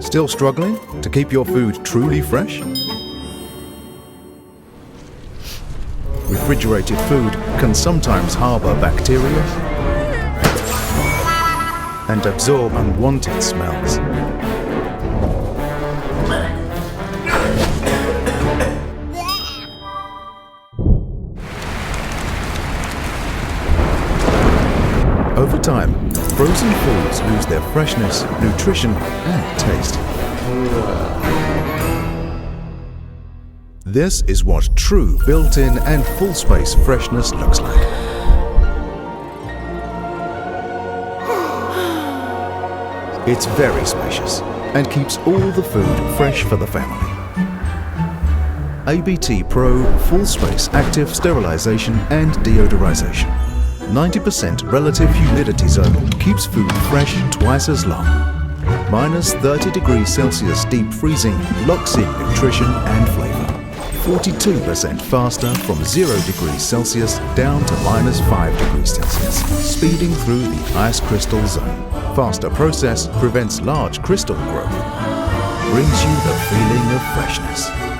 Still struggling to keep your food truly fresh? Refrigerated food can sometimes harbor bacteria and absorb unwanted smells. Over time, frozen foods lose their freshness, nutrition, and taste. This is what true built-in and full-space freshness looks like. It's very spacious and keeps all the food fresh for the family. ABT Pro Full Space Active Sterilization and Deodorization. 90% relative humidity zone keeps food fresh twice as long. Minus 30 degrees Celsius deep freezing locks in nutrition and flavor. 42% faster from 0 degrees Celsius down to minus 5 degrees Celsius, speeding through the ice crystal zone. Faster process prevents large crystal growth. Brings you the feeling of freshness.